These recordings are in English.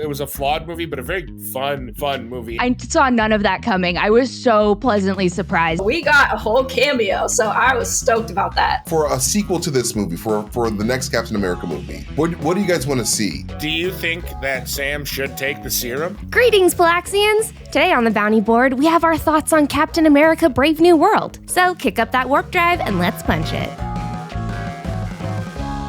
it was a flawed movie, but a very fun movie. I saw none of that coming. I was so pleasantly surprised. We got a whole cameo, so I was stoked about that. For a sequel to this movie, for the next Captain America movie, what do you guys want to see? Do you think that Sam should take the serum? Greetings, Palaxians! Today on the Bounty Board, we have our thoughts on Captain America Brave New World. So kick up that warp drive and let's punch it.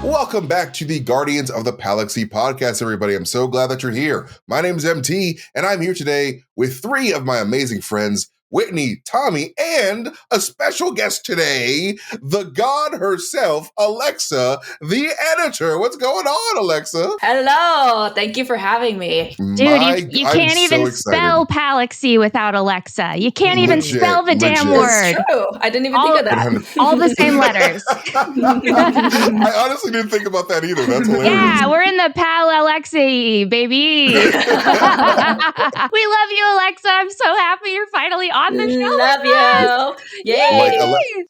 Welcome back to the Guardians of the Palaxy podcast, everybody. I'm so glad that you're here. My name is MT, and I'm here today with three of my amazing friends, Whitney, Tommy, and a special guest today, the god herself, Alexa, the editor. What's going on, Alexa? Hello. Thank you for having me. Dude, you can't even spell Palaxy without Alexa. You can't even spell the damn word. It's true. I didn't even think of that. All the same letters. I honestly didn't think about that either. That's hilarious. Yeah, we're in the Palaxy, baby. We love you, Alexa. I'm so happy you're finally on the show. Love you. Yay. Like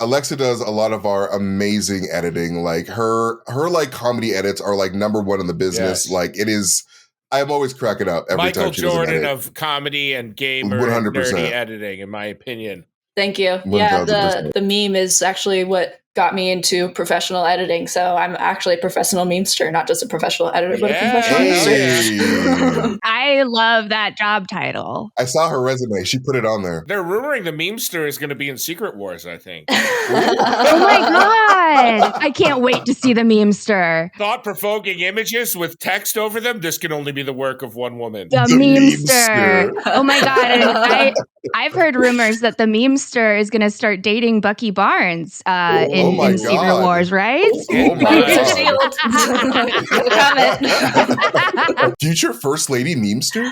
Alexa does a lot of our amazing editing. Like her like comedy edits are like number one in the business. Yes. Like it is. I'm always cracking up every Michael time she does an edit. Jordan of comedy and gamer 100%. nerdy editing, in my opinion. Thank you. 1,000%. Yeah, the meme is actually what got me into professional editing. So I'm actually a professional memester, not just a professional editor, but a professional memester. I love that job title. I saw her resume. She put it on there. They're rumoring the memester is going to be in Secret Wars, I think. Oh my God. I can't wait to see the memester. Thought-provoking images with text over them. This can only be the work of one woman. The memester. Oh my God. And I've heard rumors that the memester is going to start dating Bucky Barnes in Secret Wars, right? Oh my God. Future First Lady memester?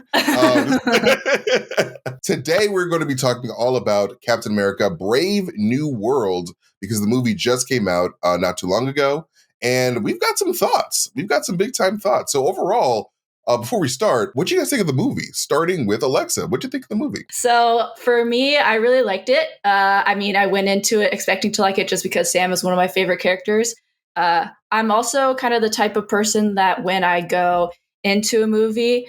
Today we're going to be talking all about Captain America Brave New World, because the movie just came out not too long ago, and we've got some thoughts. We've got some big time thoughts. So overall, before we start, what do you guys think of the movie? Starting with Alexa, what do you think of the movie? So for me, I really liked it. I went into it expecting to like it just because Sam is one of my favorite characters. I'm also kind of the type of person that when I go into a movie,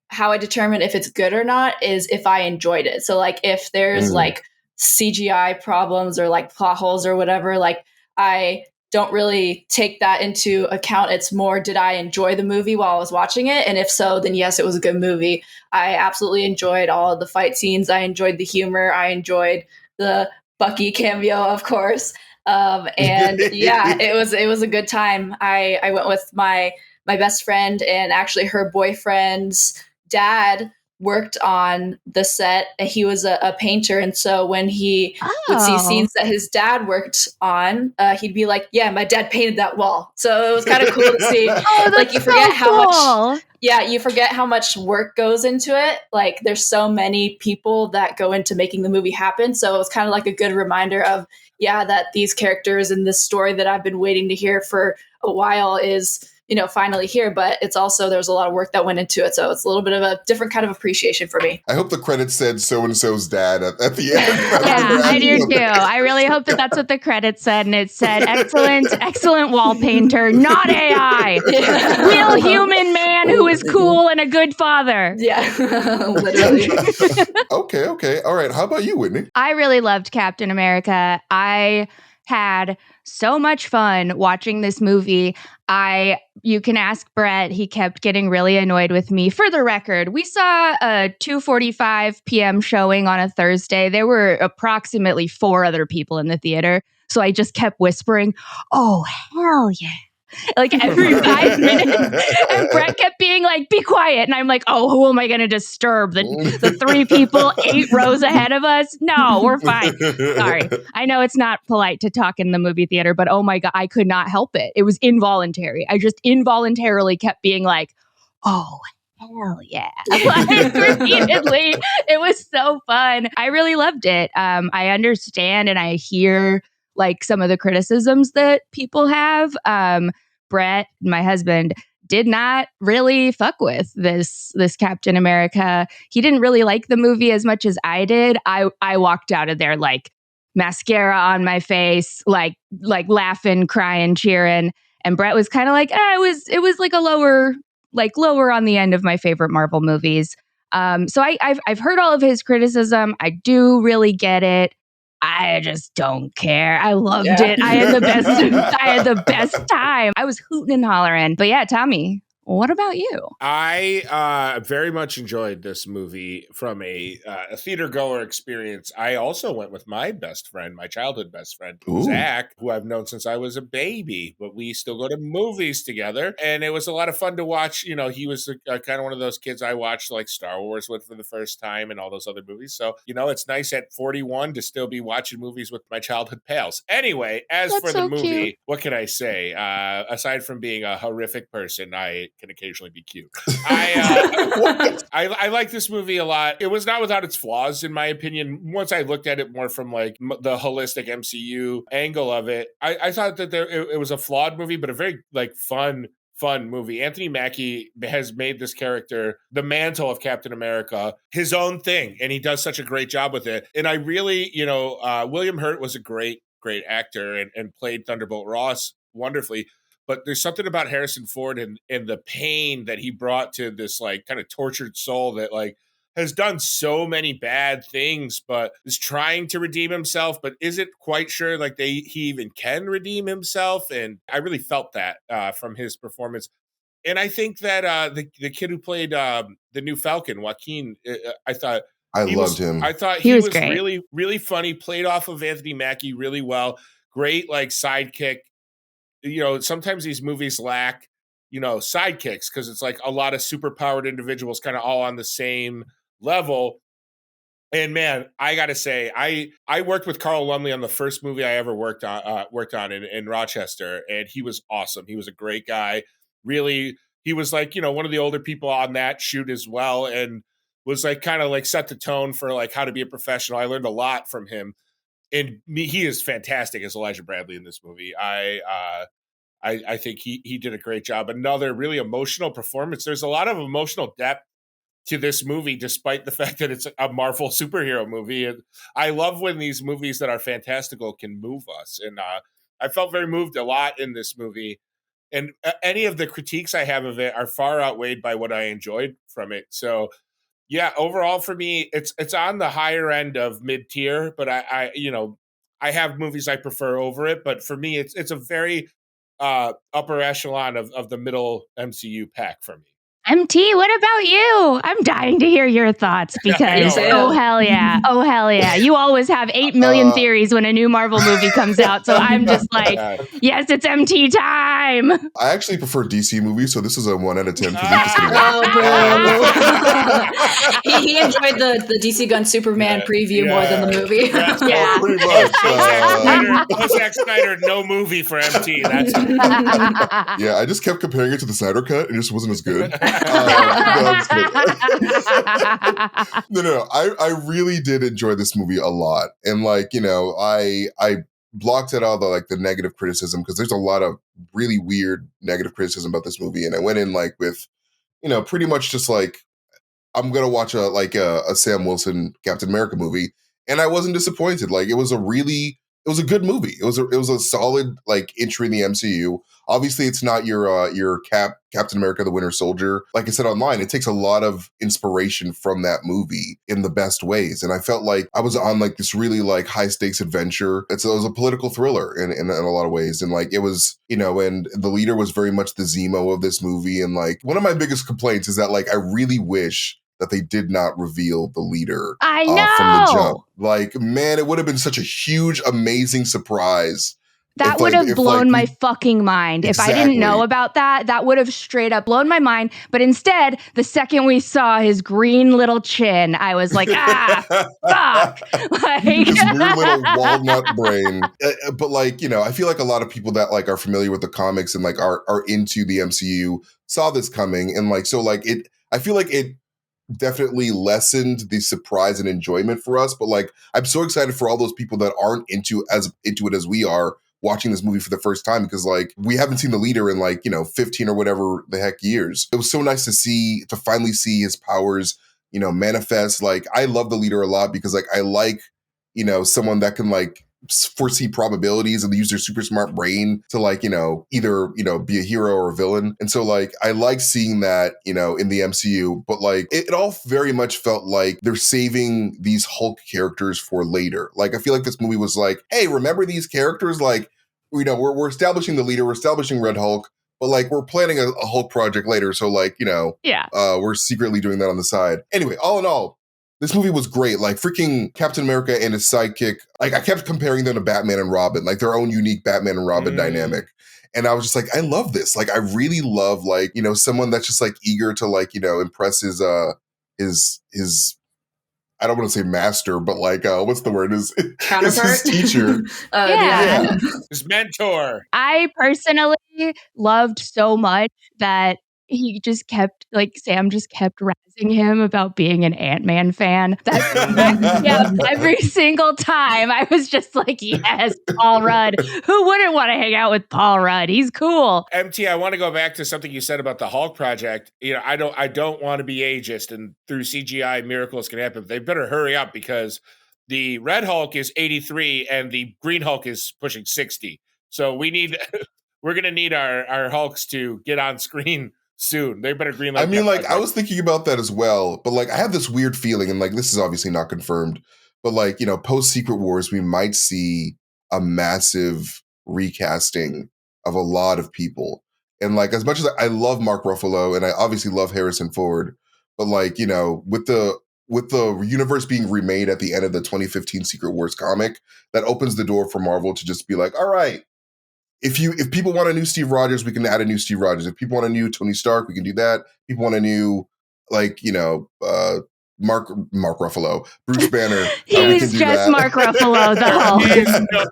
how I determine if it's good or not is if I enjoyed it. So like if there's like CGI problems or like plot holes or whatever, like I don't really take that into account. It's more, did I enjoy the movie while I was watching it? And if so, then yes, it was a good movie. I absolutely enjoyed all of the fight scenes. I enjoyed the humor. I enjoyed the Bucky cameo, of course. And yeah, it was a good time. I went with my best friend, and actually her boyfriend's dad worked on the set. He was a painter, and so when he would see scenes that his dad worked on, he'd be like, yeah, my dad painted that wall. So it was kind of cool to see. Like you forget you forget how much work goes into it. Like there's so many people that go into making the movie happen. So it was kind of like a good reminder of, that these characters in this story that I've been waiting to hear for a while is, finally here, but it's also, there's a lot of work that went into it. So it's a little bit of a different kind of appreciation for me. I hope the credits said so-and-so's dad at the end. Yeah, I do too. I really hope that that's what the credits said. And it said, excellent wall painter, not AI. Real human man who is cool and a good father. Yeah, literally. Okay. All right. How about you, Whitney? I really loved Captain America. I had so much fun watching this movie. You can ask Brett. He kept getting really annoyed with me. For the record, we saw a 2:45 p.m. showing on a Thursday. There were approximately 4 other people in the theater. So I just kept whispering, oh, hell yeah. Like every 5 minutes. And Brett kept being like, be quiet. And I'm like, oh, who am I going to disturb? The 3 people 8 rows ahead of us? No, we're fine. Sorry. I know it's not polite to talk in the movie theater, but oh my God, I could not help it. It was involuntary. I just involuntarily kept being like, oh, hell yeah. Like, repeatedly. It was so fun. I really loved it. I understand and I hear like some of the criticisms that people have. Brett, my husband, did not really fuck with this Captain America. He didn't really like the movie as much as I did. I walked out of there like mascara on my face, like laughing, crying, cheering. And Brett was kind of like, it was like a lower like lower on the end of my favorite Marvel movies. So I've heard all of his criticism. I do really get it. I just don't care. I loved it. I had the best. I had the best time. I was hooting and hollering. But yeah, Tommy, what about you? I very much enjoyed this movie from a theater goer experience. I also went with my best friend, my childhood best friend, Ooh. Zach, who I've known since I was a baby, but we still go to movies together. And it was a lot of fun to watch. You know, he was kind of one of those kids I watched like Star Wars with for the first time and all those other movies. So, you know, it's nice at 41 to still be watching movies with my childhood pals. Anyway, as That's for so the movie, cute. what can I say? Aside from being a horrific person, I can occasionally be cute. I like this movie a lot. It was not without its flaws, in my opinion. Once I looked at it more from like the holistic MCU angle of it, I thought that it was a flawed movie, but a very like fun movie. Anthony Mackie has made this character, the mantle of Captain America, his own thing, and he does such a great job with it. And I really, William Hurt was a great actor and played Thunderbolt Ross wonderfully. But there's something about Harrison Ford and the pain that he brought to this like kind of tortured soul that like has done so many bad things, but is trying to redeem himself, but isn't quite sure like he even can redeem himself. And I really felt that from his performance. And I think that the kid who played the new Falcon, Joaquin, I thought I loved him. I thought He he was was great. really, really funny, played off of Anthony Mackie really well. Great like sidekick. You know, sometimes these movies lack, sidekicks because it's like a lot of superpowered individuals kind of all on the same level. And man, I got to say, I worked with Carl Lumley on the first movie I ever worked on in Rochester, and he was awesome. He was a great guy. Really, he was like, one of the older people on that shoot as well, and was like kind of like set the tone for like how to be a professional. I learned a lot from him. And he is fantastic as Elijah Bradley in this movie. I think he did a great job. Another really emotional performance. There's a lot of emotional depth to this movie, despite the fact that it's a Marvel superhero movie. And I love when these movies that are fantastical can move us. And I felt very moved a lot in this movie. And any of the critiques I have of it are far outweighed by what I enjoyed from it. So yeah, overall for me, it's on the higher end of mid tier, but I have movies I prefer over it. But for me, it's a very upper echelon of the middle MCU pack for me. MT, what about you? I'm dying to hear your thoughts because, I know, oh, hell yeah. Oh, hell yeah. You always have 8 million theories when a new Marvel movie comes out. So I'm just like, yes, it's MT time. I actually prefer DC movies, so this is a 1 out of 10 for me. Oh, boo. he enjoyed the DC Gun Superman preview more than the movie. Yeah. Pretty much. Zack Snyder, no movie for MT. That's Yeah, I just kept comparing it to the Snyder Cut. It just wasn't as good. No. I really did enjoy this movie a lot. And like, I blocked out all the negative criticism because there's a lot of really weird negative criticism about this movie. And I went in like with, pretty much just like, I'm going to watch a Sam Wilson Captain America movie. And I wasn't disappointed. Like it was a good movie. It was a solid like entry in the MCU. Obviously, it's not your Captain America: The Winter Soldier. Like I said online, it takes a lot of inspiration from that movie in the best ways. And I felt like I was on like this really like high stakes adventure. It was a political thriller in a lot of ways. And like it was, and the leader was very much the Zemo of this movie. And like one of my biggest complaints is that like I really wish that they did not reveal the leader I know. From the jump. Like, man, it would have been such a huge, amazing surprise. That would have blown my fucking mind. Exactly. If I didn't know about that would have straight up blown my mind. But instead, the second we saw his green little chin, I was like, fuck. Like his weird little walnut brain. But like, I feel like a lot of people that like are familiar with the comics and like are into the MCU saw this coming. And like, so like I feel like it definitely lessened the surprise and enjoyment for us. But like, I'm so excited for all those people that aren't into it as we are watching this movie for the first time, because like we haven't seen the leader in like 15 or whatever the heck years. It was so nice to finally see his powers manifest. Like I love the leader a lot because like I like someone that can like foresee probabilities and they use their super smart brain to like, either, be a hero or a villain. And so like, I like seeing that, in the MCU, but like it all very much felt like they're saving these Hulk characters for later. Like, I feel like this movie was like, hey, remember these characters? Like, we're establishing the leader, we're establishing Red Hulk, but like we're planning a Hulk project later. So like, we're secretly doing that on the side. Anyway, all in all, this movie was great. Like freaking Captain America and his sidekick. Like I kept comparing them to Batman and Robin, like their own unique Batman and Robin dynamic. And I was just like, I love this. Like I really love like, someone that's just like eager to like, impress his I don't want to say master, but like, what's the word? His teacher. Yeah. His mentor. I personally loved so much that he just kept, like, Sam just kept razzing him about being an Ant-Man fan. Every single time I was just like, yes, Paul Rudd. Who wouldn't want to hang out with Paul Rudd? He's cool. MT, I want to go back to something you said about the Hulk project. I don't want to be ageist, and through CGI miracles can happen. They better hurry up because the Red Hulk is 83 and the Green Hulk is pushing 60. So we're going to need our Hulks to get on screen soon. They better green light. I mean, like, I was thinking about that as well, but like, I have this weird feeling, and like, this is obviously not confirmed, but like, post Secret Wars, we might see a massive recasting of a lot of people. And like, as much as I love Mark Ruffalo and I obviously love Harrison Ford, but like, with the universe being remade at the end of the 2015 Secret Wars comic, that opens the door for Marvel to just be like, all right, if people want a new Steve Rogers, we can add a new Steve Rogers. If people want a new Tony Stark, we can do that. People want a new, like, Mark Ruffalo, Bruce Banner. He's just Mark Ruffalo, though.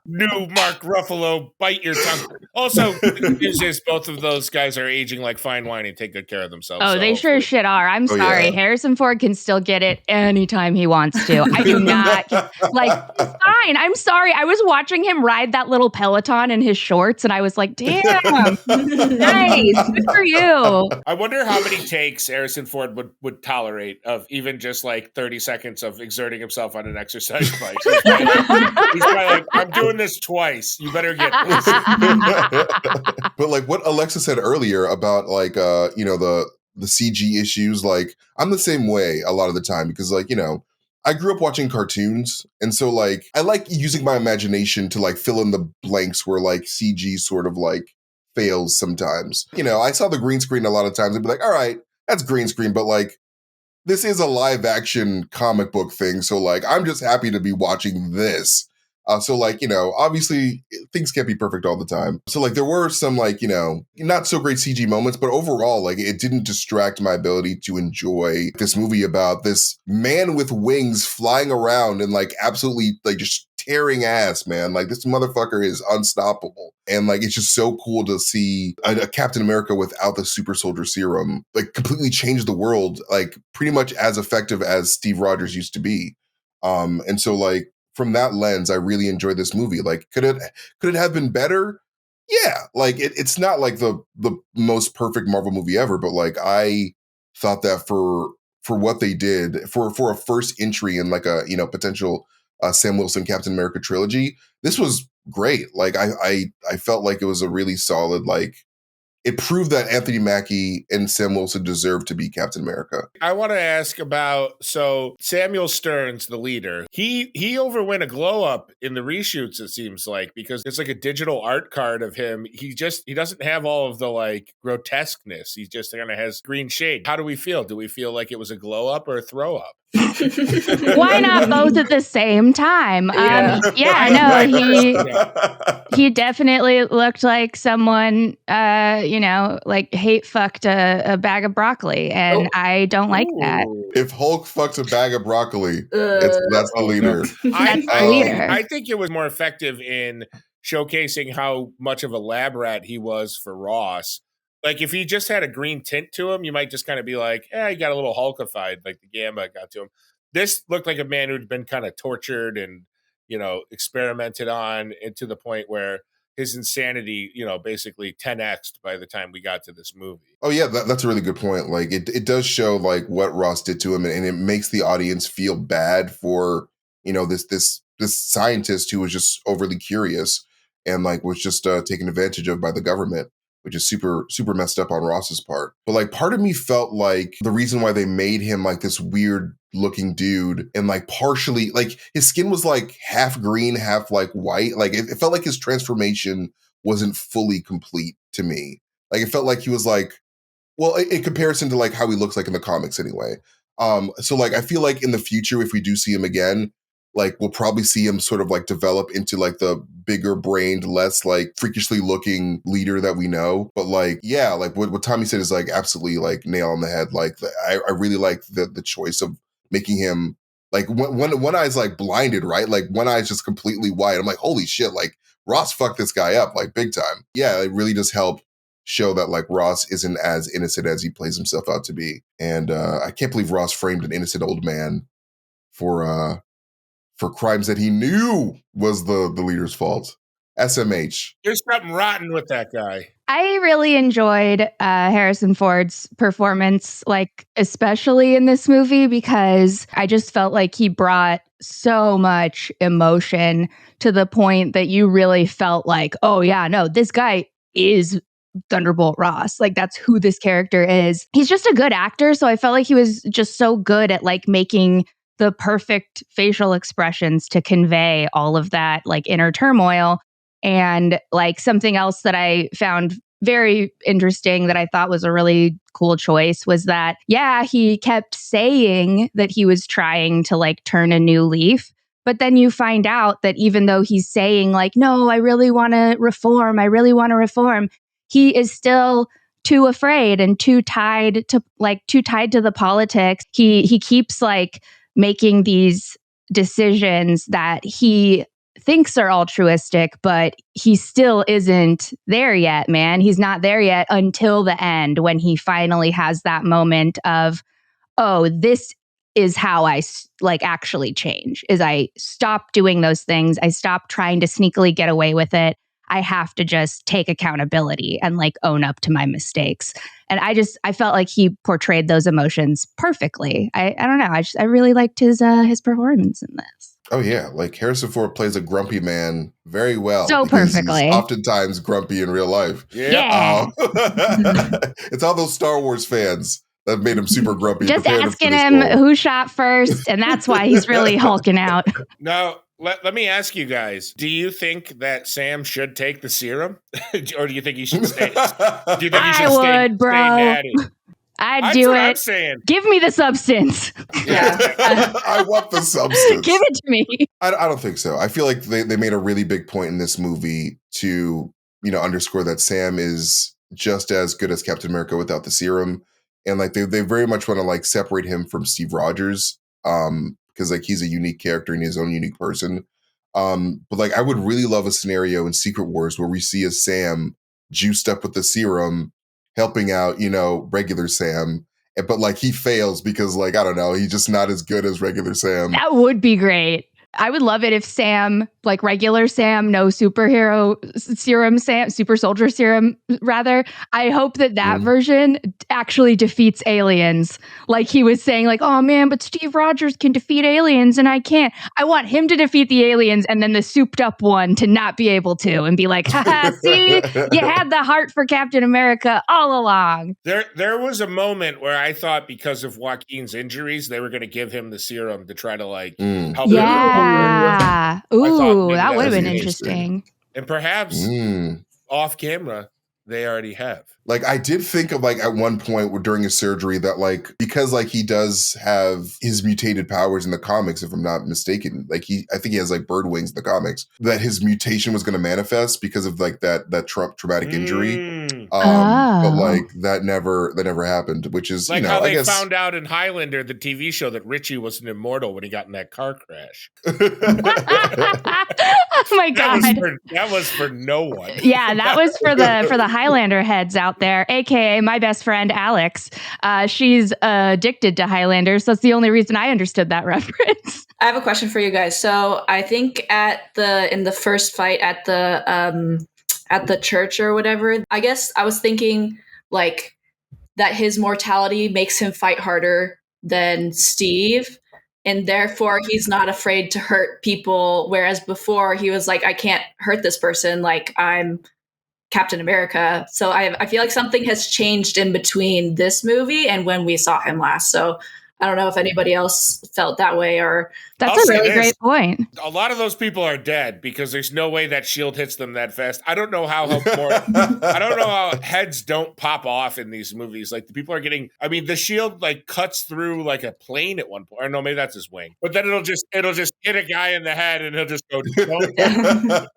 New Mark Ruffalo, bite your tongue. Also, the news is both of those guys are aging like fine wine and take good care of themselves. Oh, so they sure shit are. I'm sorry. Yeah. Harrison Ford can still get it anytime he wants to. I do not. Like, it's fine. I'm sorry. I was watching him ride that little Peloton in his shorts, and I was like, damn, nice. Good for you. I wonder how many takes Harrison Ford would tolerate of even just like 30 seconds of exerting himself on an exercise bike. He's probably like, I'm doing this twice. You better get this. But like what Alexa said earlier about like, the CG issues, like I'm the same way a lot of the time because like, I grew up watching cartoons. And so like, I like using my imagination to like fill in the blanks where like CG sort of like fails sometimes. I saw the green screen a lot of times. I'd be like, all right, that's green screen. But like, this is a live action comic book thing. So like, I'm just happy to be watching this. So like, obviously things can't be perfect all the time. So like there were some like, not so great CG moments, but overall, like it didn't distract my ability to enjoy this movie about this man with wings flying around and like absolutely like just tearing ass, man. Like this motherfucker is unstoppable. And like, it's just so cool to see a Captain America without the super soldier serum, like completely change the world, like pretty much as effective as Steve Rogers used to be. And so like, from that lens, I really enjoyed this movie. Like, could it have been better? Yeah. Like it's not like the most perfect Marvel movie ever, but like I thought that for what they did for a first entry in like a, potential Sam Wilson Captain America trilogy, this was great. Like I felt like it was a really solid, like it proved that Anthony Mackie and Sam Wilson deserved to be Captain America. I want to ask about, so Samuel Stearns, the leader, he overwent a glow up in the reshoots, it seems like, because it's like a digital art card of him. He doesn't have all of the like grotesqueness. He just kind of has green shade. How do we feel? Do we feel like it was a glow up or a throw up? Why not both at the same time? He definitely looked like someone, like hate fucked a bag of broccoli, and I don't like that. If Hulk fucked a bag of broccoli, that's the leader. I think it was more effective in showcasing how much of a lab rat he was for Ross. Like, if he just had a green tint to him, you might just kind of be like, he got a little Hulkified, like the Gamma got to him. This looked like a man who'd been kind of tortured and, experimented on, and to the point where his insanity, basically 10x'd by the time we got to this movie. Oh, yeah, that's a really good point. Like, it does show, like, what Ross did to him, and it makes the audience feel bad for, this this scientist who was just overly curious and like was just taken advantage of by the government, which is super, super messed up on Ross's part. But like part of me felt like the reason why they made him like this weird looking dude and like partially like his skin was like half green, half like white. Like it felt like his transformation wasn't fully complete to me. Like it felt like he was like, well, in comparison to like how he looks like in the comics anyway. So like I feel like in the future, if we do see him again, like we'll probably see him sort of like develop into like the bigger brained, less like freakishly looking leader that we know. But like, yeah, like what Tommy said is like absolutely like nail on the head. Like I really like the choice of making him like one eye's like blinded, right? Like one eye's just completely white. I'm like, holy shit, like Ross fucked this guy up like big time. Yeah, it really does help show that like Ross isn't as innocent as he plays himself out to be. And I can't believe Ross framed an innocent old man for crimes that he knew was the leader's fault. SMH. There's something rotten with that guy. I really enjoyed Harrison Ford's performance, like especially in this movie, because I just felt like he brought so much emotion to the point that you really felt like, oh yeah, no, this guy is Thunderbolt Ross. Like that's who this character is. He's just a good actor. So I felt like he was just so good at like making the perfect facial expressions to convey all of that like inner turmoil. And like something else that I found very interesting that I thought was a really cool choice was that, yeah, he kept saying that he was trying to like turn a new leaf. But then you find out that even though he's saying like, no, I really want to reform, he is still too afraid and too tied to the politics. He keeps like making these decisions that he thinks are altruistic, but he still isn't there yet, man. He's not there yet until the end when he finally has that moment of, oh, this is how I like actually change, is I stop doing those things. I stop trying to sneakily get away with it. I have to just take accountability and like own up to my mistakes. And I felt like he portrayed those emotions perfectly. I don't know. I really liked his performance in this. Oh yeah, like Harrison Ford plays a grumpy man very well. So perfectly. He's oftentimes grumpy in real life. Yeah. It's all those Star Wars fans that made him super grumpy. Just asking him who shot first, and that's why he's really hulking out. Now, let me ask you guys, do you think that Sam should take the serum? Or do you think he should stay? Do you think he should I would, bro. natty? I'd do it. I'm saying. Give me the substance. Yeah. I want the substance. Give it to me. I don't think so. I feel like they made a really big point in this movie to, underscore that Sam is just as good as Captain America without the serum. And like they very much want to like separate him from Steve Rogers. Because like he's a unique character and his own unique person. But like I would really love a scenario in Secret Wars where we see a Sam juiced up with the serum helping out, regular Sam. But like he fails because like, I don't know, he's just not as good as regular Sam. That would be great. I would love it if Sam, like regular Sam, no superhero serum Sam, super soldier serum, rather. I hope that version actually defeats aliens. Like he was saying, like, oh man, but Steve Rogers can defeat aliens and I can't. I want him to defeat the aliens and then the souped up one to not be able to and be like, haha, see, you had the heart for Captain America all along. There was a moment where I thought because of Joaquin's injuries, they were going to give him the serum to try to like help him. Yeah. Ooh, that would have been interesting. And perhaps off camera, they already have. Like I did think of like at one point during his surgery that like, because like he does have his mutated powers in the comics, if I'm not mistaken, like I think he has like bird wings in the comics, that his mutation was going to manifest because of like that traumatic injury. But like that never happened, which is, like how they found out in Highlander, the TV show, that Richie wasn't immortal when he got in that car crash. Oh my God. That was for no one. Yeah, that was for the Highlander heads out there, aka my best friend Alex. She's addicted to Highlanders. So that's the only reason I understood that reference. I have a question for you guys. So I think in the first fight at the church or whatever, I guess I was thinking like that his mortality makes him fight harder than Steve. and therefore he's not afraid to hurt people. Whereas before he was like, I can't hurt this person. Like, I'm Captain America. So I feel like something has changed in between this movie and when we saw him last. So I don't know if anybody else felt that way or. That's a really great point. A lot of those people are dead because there's no way that shield hits them that fast. I don't know how heads don't pop off in these movies. Like the people are getting, I mean, the shield like cuts through like a plane at one point. Or no, maybe that's his wing. But then it'll just hit a guy in the head and he'll just go.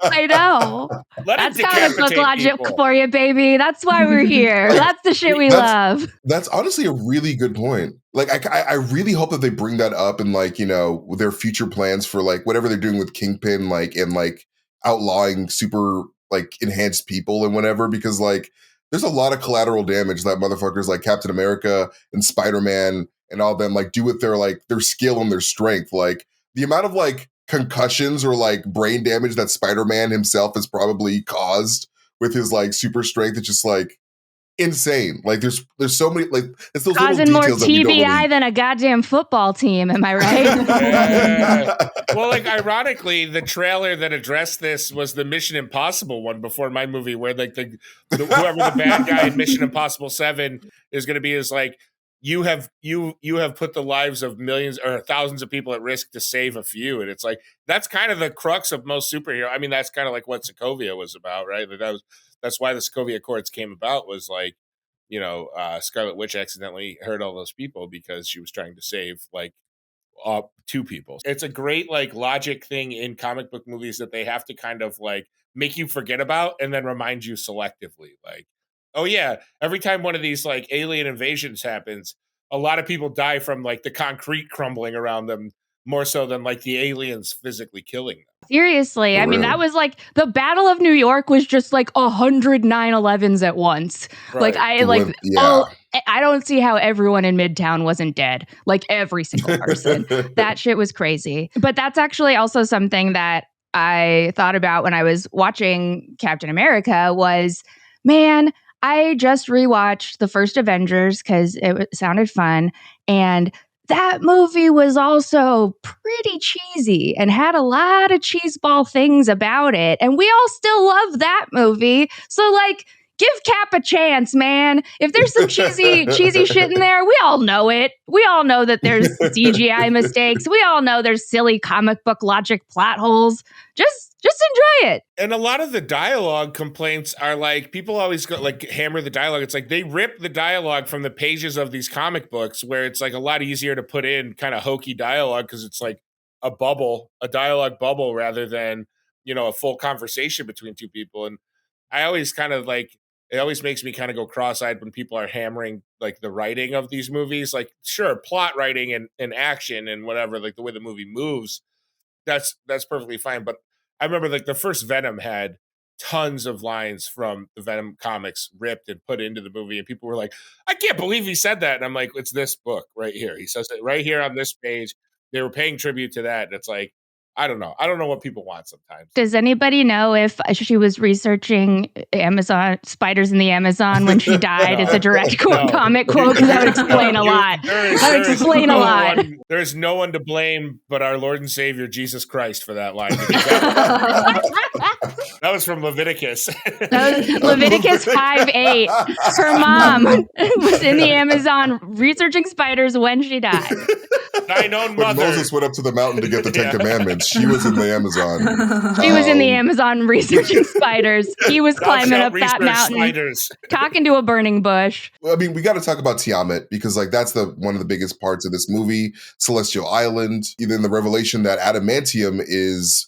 I know. That's comic book logic for you, baby. That's why we're here. That's the shit we love. That's honestly a really good point. Like, I really hope that they bring that up in, like, you know, their future plans for, like, whatever they're doing with Kingpin, like, and, like, outlawing super, like, enhanced people and whatever, because, like, there's a lot of collateral damage that motherfuckers like Captain America and Spider-Man and all them, like, do with their, like, their skill and their strength. Like, the amount of, like, concussions or, like, brain damage that Spider-Man himself has probably caused with his, like, super strength, it's just, like, insane. Like there's so many, like it's those causing little more details TBI than a goddamn football team. Am I right? Well, like ironically, the trailer that addressed this was the Mission Impossible one before my movie, where like whoever the bad guy in Mission Impossible 7 is going to be is like you have put the lives of millions or thousands of people at risk to save a few, and it's like that's kind of the crux of most superhero. I mean, that's kind of like what Sokovia was about, right? That's why the Sokovia Accords came about, was like, you know, Scarlet Witch accidentally hurt all those people because she was trying to save like 2 people. It's a great like logic thing in comic book movies that they have to kind of like make you forget about and then remind you selectively. Like, oh yeah, every time one of these like alien invasions happens, a lot of people die from like the concrete crumbling around them more so than like the aliens physically killing them. Seriously. I mean, that was like the Battle of New York was just like 100 9/11s at once. Right. Like I don't see how everyone in Midtown wasn't dead. Like every single person. That shit was crazy. But that's actually also something that I thought about when I was watching Captain America was, man, I just rewatched the first Avengers because it sounded fun. And that movie was also pretty cheesy and had a lot of cheeseball things about it. And we all still love that movie. So, like, give Cap a chance, man. If there's some cheesy shit in there, we all know it. We all know that there's CGI mistakes. We all know there's silly comic book logic plot holes. Just enjoy it. And a lot of the dialogue complaints are like, people always go like hammer the dialogue. It's like they rip the dialogue from the pages of these comic books where it's like a lot easier to put in kind of hokey dialogue because it's like a dialogue bubble rather than, you know, a full conversation between 2 people. And I always kind of like, it always makes me kind of go cross-eyed when people are hammering like the writing of these movies. Like, sure, plot writing and action and whatever, like the way the movie moves, that's perfectly fine. But I remember like the first Venom had tons of lines from the Venom comics ripped and put into the movie. And people were like, I can't believe he said that. And I'm like, it's this book right here. He says it right here on this page. They were paying tribute to that. And it's like, I don't know. I don't know what people want sometimes. Does anybody know if she was researching Amazon spiders in the Amazon when she died as a direct comic quote? Because that would explain a lot. That would explain a lot. There is no one to blame but our Lord and Savior Jesus Christ for that line. That was from Leviticus. That was Leviticus 5:8. Her mom was in the Amazon researching spiders when she died. Thine own mother. When Moses went up to the mountain to get the 10 Commandments, she was in the Amazon. She was in the Amazon researching spiders. He was climbing up that mountain, spiders. Talking to a burning bush. Well, I mean, we got to talk about Tiamat because, like, that's one of the biggest parts of this movie. Celestial Island, even the revelation that adamantium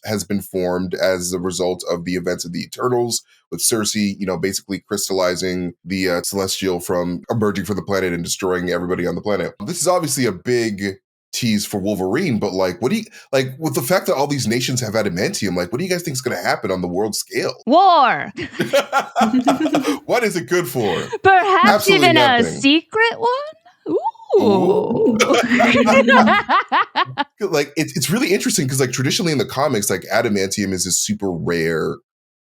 has been formed as a result of the events of the Eternals, with Cersei, you know, basically crystallizing the Celestial from emerging from the planet and destroying everybody on the planet. This is obviously a big tease for Wolverine, but like, what do you like with the fact that all these nations have adamantium? Like, what do you guys think is going to happen on the world scale? War. What is it good for? Perhaps Absolutely even nothing. A secret one. Ooh. Like, it's really interesting because, like, traditionally in the comics, like, adamantium is a super rare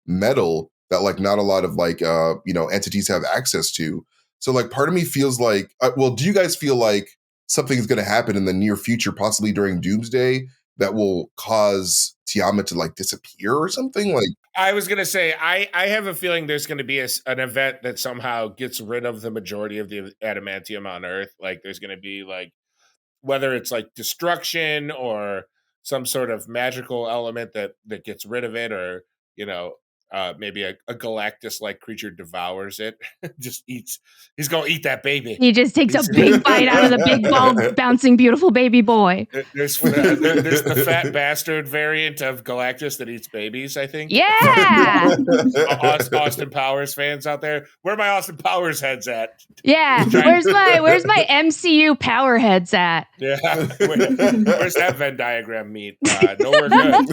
metal that, like, not a lot of, like, you know, entities have access to. So, like, part of me feels like, well, do you guys feel like something's going to happen in the near future, possibly during Doomsday, that will cause Tiamat to like disappear or something. Like, I was gonna say, I have a feeling there's gonna be an event that somehow gets rid of the majority of the adamantium on Earth. Like, there's gonna be like, whether it's like destruction or some sort of magical element that gets rid of it, or maybe a Galactus-like creature devours it, just eats. He's gonna eat that baby. He just takes a big bite out of the big ball bouncing beautiful baby boy. There's the fat bastard variant of Galactus that eats babies, I think. Yeah. Austin Powers fans out there, where are my Austin Powers heads at? Yeah. Where's my MCU power heads at? Yeah. Where's that Venn diagram meet? Nowhere good.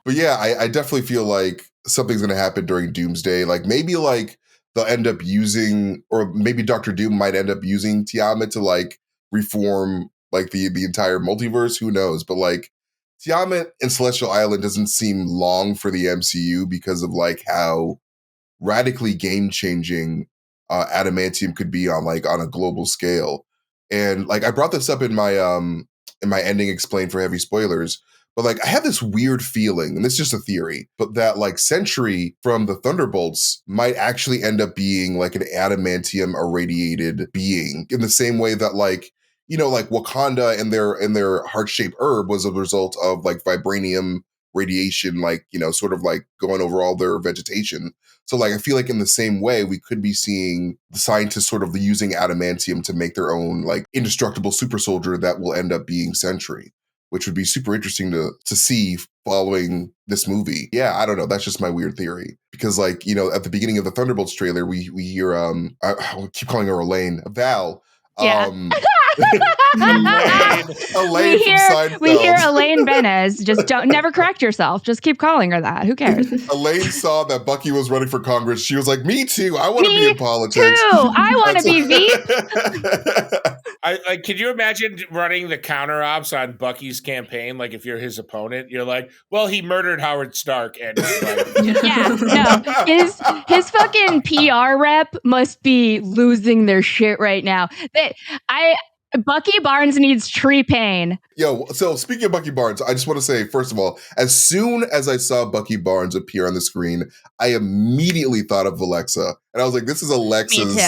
But yeah, I definitely feel like something's going to happen during Doomsday. Like maybe like they'll end up using, or maybe Doctor Doom might end up using Tiamat to like reform like the entire multiverse. Who knows? But like Tiamat and Celestial Island doesn't seem long for the MCU because of like how radically game changing adamantium could be on a global scale. And like I brought this up in my ending explained for heavy spoilers. But like, I have this weird feeling, and this is just a theory, but that like Sentry from the Thunderbolts might actually end up being like an adamantium irradiated being, in the same way that like Wakanda and their heart-shaped herb was a result of like vibranium radiation, like, sort of like going over all their vegetation. So like, I feel like in the same way, we could be seeing the scientists sort of using adamantium to make their own like indestructible super soldier that will end up being Sentry, which would be super interesting to see following this movie. Yeah, I don't know. That's just my weird theory. Because like, at the beginning of the Thunderbolts trailer, we hear, I keep calling her Elaine, Val. Yeah. Elaine from Seinfeld. We hear Elaine Benez. Just never correct yourself. Just keep calling her that. Who cares? Elaine saw that Bucky was running for Congress. She was like, me too. I want to be in politics. Too. I want to be Veep. Can you imagine running the counter ops on Bucky's campaign? Like, if you're his opponent, you're like, well, he murdered Howard Stark, and his fucking PR rep must be losing their shit right now. Bucky Barnes needs tree pain. Yo, so speaking of Bucky Barnes, I just want to say, first of all, as soon as I saw Bucky Barnes appear on the screen, I immediately thought of Alexa, and I was like, this is Alexa's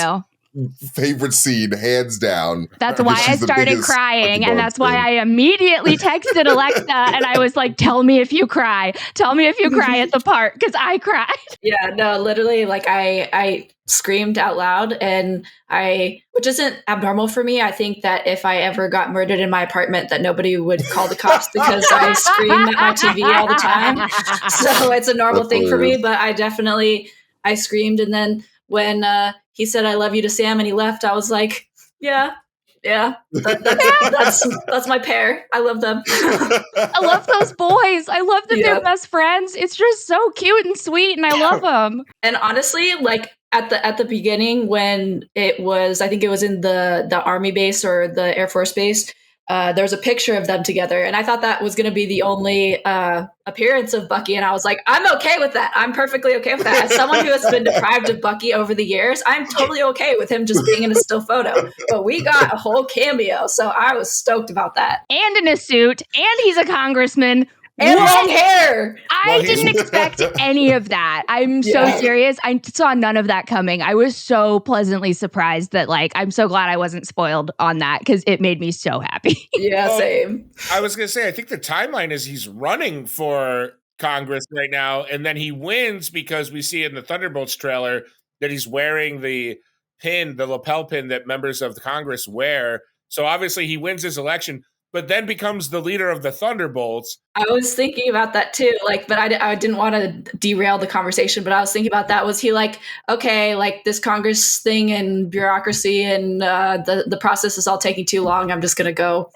favorite scene, hands down. That's why I started crying, and that's why I immediately texted Alexa, and I was like, tell me if you cry. Tell me if you cry at the part, because I cried. Yeah, no, literally, like, I screamed out loud, and which isn't abnormal for me. I think that if I ever got murdered in my apartment, that nobody would call the cops because I scream at my TV all the time. So it's a normal thing for me, but I screamed, and then when he said, I love you to Sam, and he left, I was like, yeah, that's my pair. I love them. I love those boys. I love that they're best friends. It's just so cute and sweet, and I love them. And honestly, like at the beginning, when it was, I think it was in the Army base or the Air Force base, there's a picture of them together, and I thought that was going to be the only appearance of Bucky, and I was like, I'm okay with that. I'm perfectly okay with that. As someone who has been deprived of Bucky over the years, I'm totally okay with him just being in a still photo. But we got a whole cameo, so I was stoked about that. And in a suit, and he's a congressman. And long hair. I didn't expect any of that. I'm so serious. I saw none of that coming. I was so pleasantly surprised that, like, I'm so glad I wasn't spoiled on that because it made me so happy. Yeah, same. I was going to say, I think the timeline is he's running for Congress right now, and then he wins because we see in the Thunderbolts trailer that he's wearing the lapel pin that members of the Congress wear. So obviously he wins his election, but then becomes the leader of the Thunderbolts. I was thinking about that too, like, but I didn't want to derail the conversation, but I was thinking about that. Was he like, okay, like this Congress thing and bureaucracy and the process is all taking too long, I'm just going to go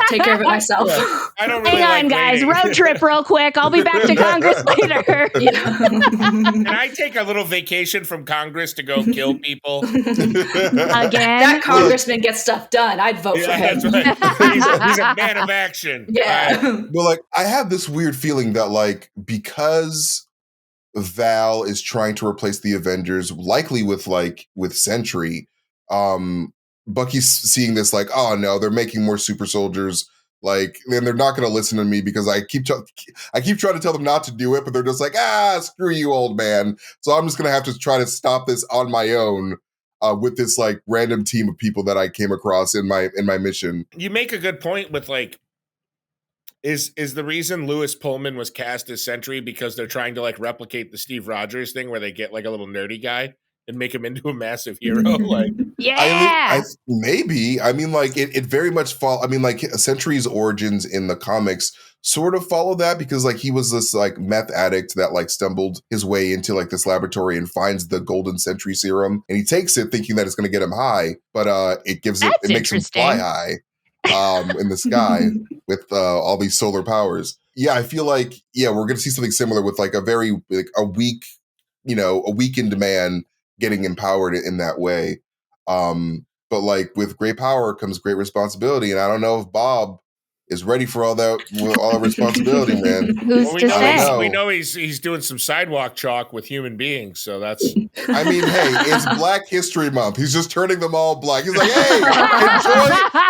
take care of it myself. Yeah. I don't really Hang on, guys. Road trip real quick. I'll be back to Congress later. Can I take a little vacation from Congress to go kill people? Again? That congressman gets stuff done. I'd vote for him. That's right. He's a man of action. Yeah. Well, like, I have this weird feeling that, like, because Val is trying to replace the Avengers, likely with Sentry, Bucky's seeing this like, oh no, they're making more super soldiers. Like, then they're not going to listen to me because I keep trying to tell them not to do it, but they're just like, screw you, old man. So I'm just going to have to try to stop this on my own with this like random team of people that I came across in my mission. You make a good point with like, is the reason Lewis Pullman was cast as Sentry because they're trying to like replicate the Steve Rogers thing where they get like a little nerdy guy and make him into a massive hero? Like, Yeah. Maybe. I mean, like it very much I mean, like Sentry's origins in the comics sort of follow that because like he was this like meth addict that like stumbled his way into like this laboratory and finds the golden Sentry serum and he takes it thinking that it's going to get him high, but it makes him fly high in the sky with all these solar powers. Yeah, I feel like we're going to see something similar with like a very like a weakened man getting empowered in that way. But like with great power comes great responsibility, and I don't know if Bob is ready for all that responsibility, man. Who's to say? We know he's doing some sidewalk chalk with human beings, so that's. I mean, hey, it's Black History Month. He's just turning them all black. He's like, hey, enjoy.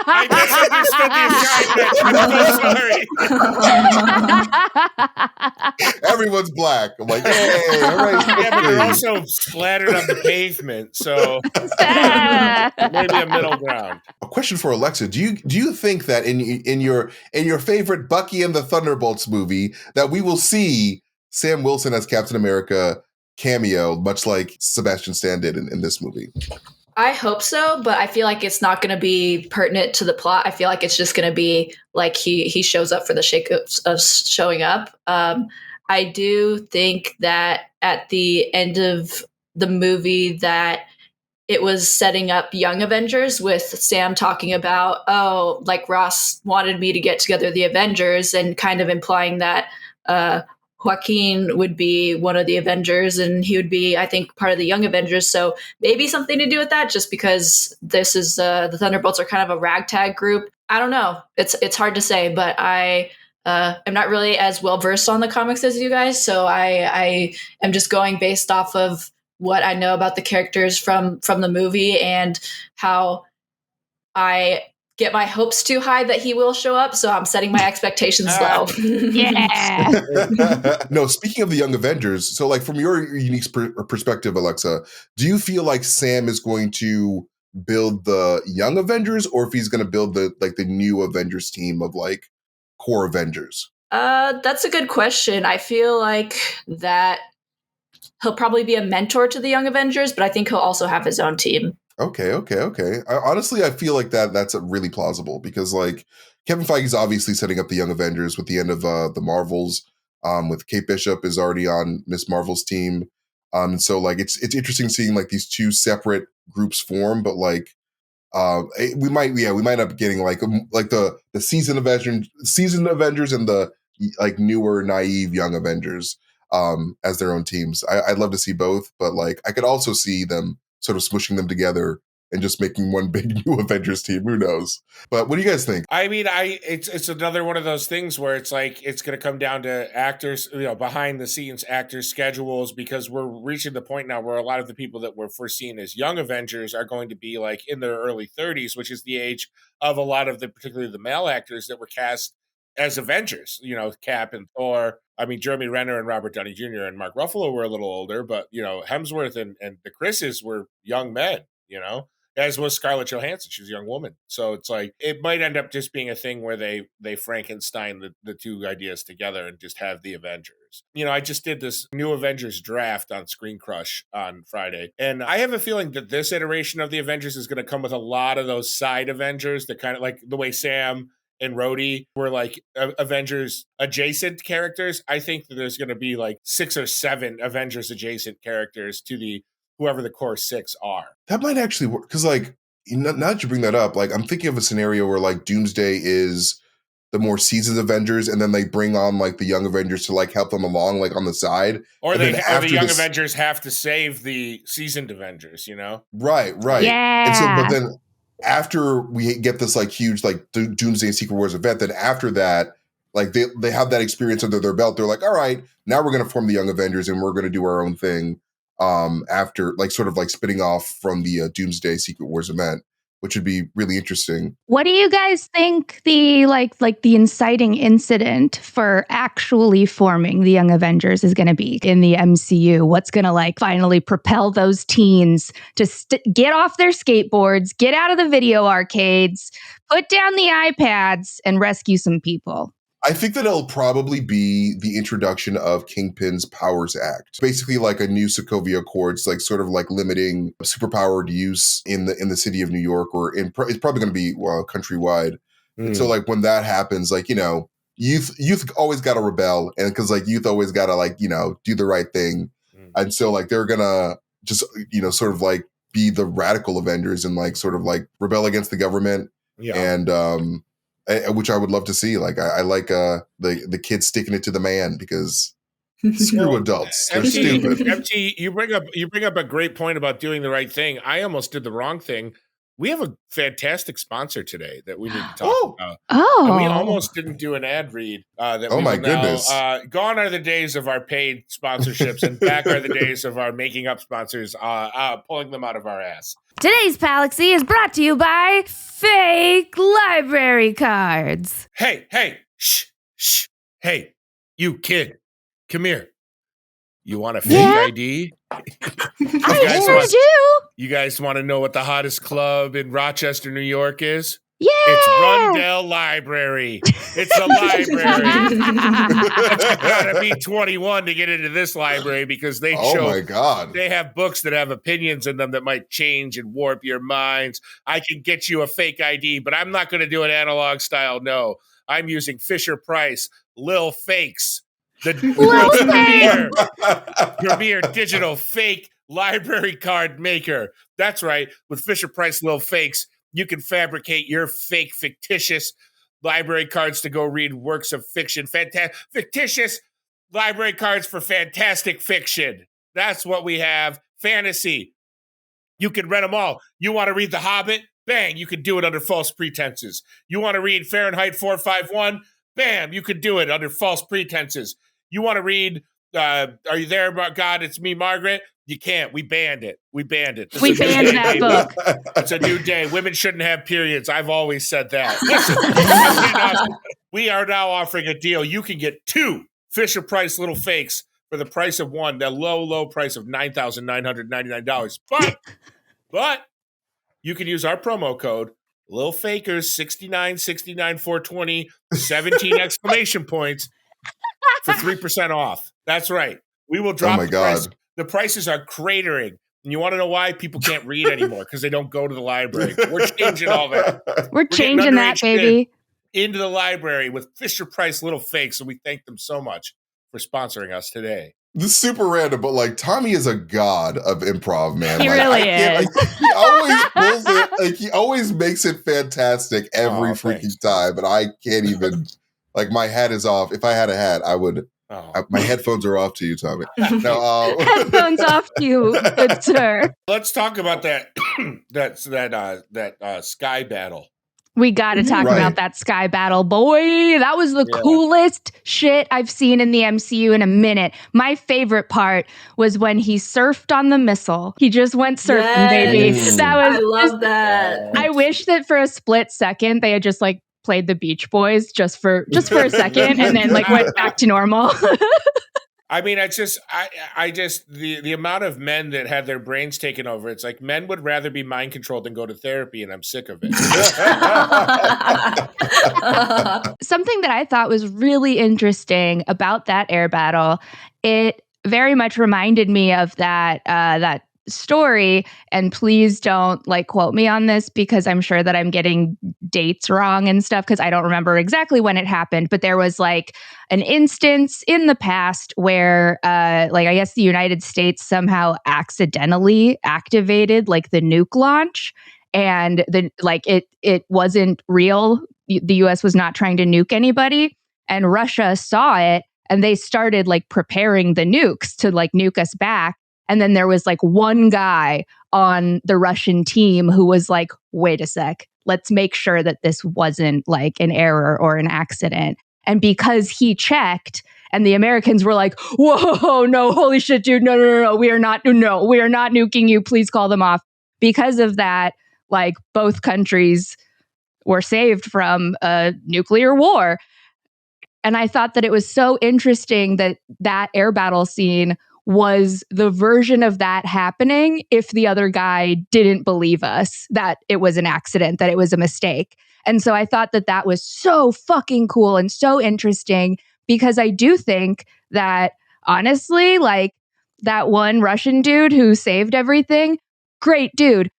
I misunderstood the Italian. Everyone's black. I'm like, hey, all right. Yeah, but they're also splattered on the pavement, so maybe a middle ground. A question for Alexa: Do you think that in your favorite Bucky and the Thunderbolts movie that we will see Sam Wilson as Captain America cameo, much like Sebastian Stan did in this movie? I hope so, but I feel like it's not going to be pertinent to the plot. I feel like it's just going to be like he shows up for the sake of showing up. I do think that at the end of the movie that it was setting up Young Avengers with Sam talking about, like Ross wanted me to get together the Avengers and kind of implying that Joaquin would be one of the Avengers and he would be, I think, part of the Young Avengers. So maybe something to do with that, just because this is the Thunderbolts are kind of a ragtag group. I don't know. It's hard to say, but I'm not really as well versed on the comics as you guys. So I am just going based off of what I know about the characters from the movie and how I get my hopes too high that he will show up. So I'm setting my expectations low. Yeah. No, speaking of the Young Avengers, so like from your unique perspective, Alexa, do you feel like Sam is going to build the Young Avengers or if he's going to build the new Avengers team of like core Avengers? That's a good question. I feel like that he'll probably be a mentor to the Young Avengers, but I think he'll also have his own team. Okay. Honestly, I feel like that's really plausible because like Kevin Feige's obviously setting up the Young Avengers with the end of the Marvels. With Kate Bishop is already on Miss Marvel's team. And so like it's interesting seeing like these two separate groups form, but like we might end up getting like the seasoned Avengers and the like newer naive Young Avengers as their own teams. I'd love to see both, but like I could also see them sort of smushing them together and just making one big new Avengers team. Who knows? But what do you guys think? I mean, it's another one of those things where it's like it's going to come down to actors, behind the scenes actors' schedules, because we're reaching the point now where a lot of the people that were foreseen as Young Avengers are going to be like in their early 30s, which is the age of a lot of particularly the male actors that were cast as Avengers. Cap and Thor. I mean, Jeremy Renner and Robert Downey Jr. and Mark Ruffalo were a little older, but Hemsworth and the Chris's were young men. As was Scarlett Johansson. She was a young woman. So it's like, it might end up just being a thing where they Frankenstein the two ideas together and just have the Avengers. I just did this new Avengers draft on Screen Crush on Friday. And I have a feeling that this iteration of the Avengers is going to come with a lot of those side Avengers that kind of like the way Sam and Rhodey were like Avengers adjacent characters. I think that there's going to be like 6 or 7 Avengers adjacent characters to whoever the core 6 are. That might actually work because like now that you bring that up, like I'm thinking of a scenario where like Doomsday is the more seasoned Avengers and then they bring on like the Young Avengers to like help them along like on the side. Or the Young Avengers have to save the seasoned Avengers, Right. Yeah. And so, but then after we get this like huge like Doomsday and Secret Wars event, then after that, like they have that experience under their belt. They're like, all right, now we're going to form the Young Avengers and we're going to do our own thing after like sort of like spinning off from the Doomsday Secret Wars event. which would be really interesting. What do you guys think the the inciting incident for actually forming the Young Avengers is going to be in the MCU? What's going to finally propel those teens to get off their skateboards, get out of the video arcades, put down the iPads, and rescue some people? I think that it'll probably be the introduction of Kingpin's Powers Act, basically like a new Sokovia Accords, sort of limiting superpowered use in the city of New York, or it's probably going to be countrywide. And so when that happens, youth always got to rebel, and because youth always got to do the right thing, and so they're gonna just sort of be the radical Avengers and sort of rebel against the government, and which I would love to see. I like the kids sticking it to the man, because screw adults. They're stupid. MT, you bring up a great point about doing the right thing. I almost did the wrong thing. We have a fantastic sponsor today that we need to talk about. Oh, and we almost didn't do an ad read. Goodness! Gone are the days of our paid sponsorships, and back are the days of our making up sponsors, pulling them out of our ass. Today's Palaxy is brought to you by fake library cards. Hey, shh. Hey, you kid, come here. You want a fake ID? I sure do. You guys want to know what the hottest club in Rochester, New York is? Yeah. It's Rundell Library. It's a library. You gotta be 21 to get into this library, because they my God. They have books that have opinions in them that might change and warp your minds. I can get you a fake ID, but I'm not going to do it analog style. No, I'm using Fisher Price, Lil Fakes, the premier digital fake library card maker. That's right. With Fisher Price Lil Fakes, you can fabricate your fake, fictitious library cards to go read works of fiction. Fictitious library cards for fantastic fiction. That's what we have. Fantasy. You can rent them all. You want to read The Hobbit? Bang, you can do it under false pretenses. You want to read Fahrenheit 451? Bam, you could do it under false pretenses. You want to read Are You There, God? It's Me, Margaret? You can't. We banned it. We banned that book. It's a new day. Women shouldn't have periods. I've always said that. Listen, we are now offering a deal. You can get 2 Fisher Price Little Fakes for the price of one, the low price of $9,999. But you can use our promo code Lil Fakers 6969420 17 exclamation points for 3% off. That's right. We will drop the price. The prices are cratering. And you want to know why? People can't read anymore because they don't go to the library. We're changing all that. We're changing that, baby. Into the library with Fisher Price Little Fakes. And we thank them so much for sponsoring us today. This is super random, but Tommy is a god of improv, man. He really is. He always pulls it. He always makes it fantastic every freaking time. But I can't even. My hat is off. If I had a hat, I would. My headphones are off to you, Tommy. No, headphones off to you, good sir. Let's talk about that sky battle. We got to talk about that sky battle, boy. That was the coolest shit I've seen in the MCU in a minute. My favorite part was when he surfed on the missile. He just went surfing, baby. I love that. I wish that for a split second they had just played the Beach Boys just for a second and then went back to normal. I mean, I just the amount of men that had their brains taken over. It's men would rather be mind controlled than go to therapy, and I'm sick of it. Something that I thought was really interesting about that air battle, it very much reminded me of that story, and please don't quote me on this because I'm sure that I'm getting dates wrong and stuff because I don't remember exactly when it happened, but there was an instance in the past where I guess the United States somehow accidentally activated the nuke launch, and it wasn't real. The US was not trying to nuke anybody, and Russia saw it and they started preparing the nukes to nuke us back. And then there was one guy on the Russian team who was wait a sec, let's make sure that this wasn't an error or an accident. And because he checked and the Americans were whoa, no, holy shit, dude, no, we are not nuking you. Please call them off. Because of that, like both countries were saved from a nuclear war. And I thought that it was so interesting that that air battle scene was the version of that happening if the other guy didn't believe us that it was an accident, that it was a mistake. And so I thought that that was so fucking cool and so interesting, because I do think that, honestly, like, that one Russian dude who saved everything, great dude.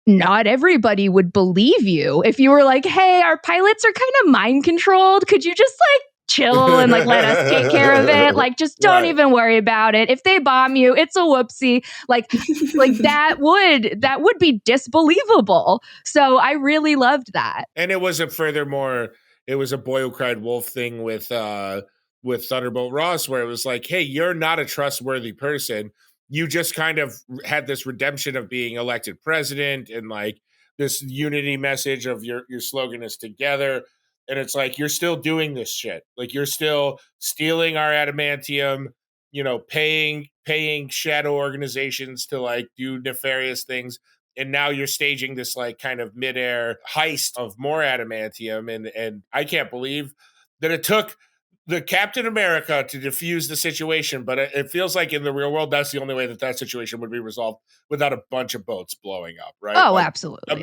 Not everybody would believe you if you were like, hey, our pilots are kind of mind controlled. Could you just like chill and like let us take care of it? Like, just don't even worry about it. If they bomb you, it's a whoopsie. Like that would be disbelievable. So I really loved that. And it was it was a boy who cried wolf thing with Thunderbolt Ross, where it was like, hey, you're not a trustworthy person. You just kind of had this redemption of being elected president, and like this unity message of your slogan is together. And it's like, you're still doing this shit. Like, you're still stealing our adamantium, paying shadow organizations to like do nefarious things. And now you're staging this like kind of midair heist of more adamantium. And I can't believe that it took the Captain America to defuse the situation, but it feels like in the real world, that's the only way that situation would be resolved, without a bunch of boats blowing up, right? Oh, like, absolutely.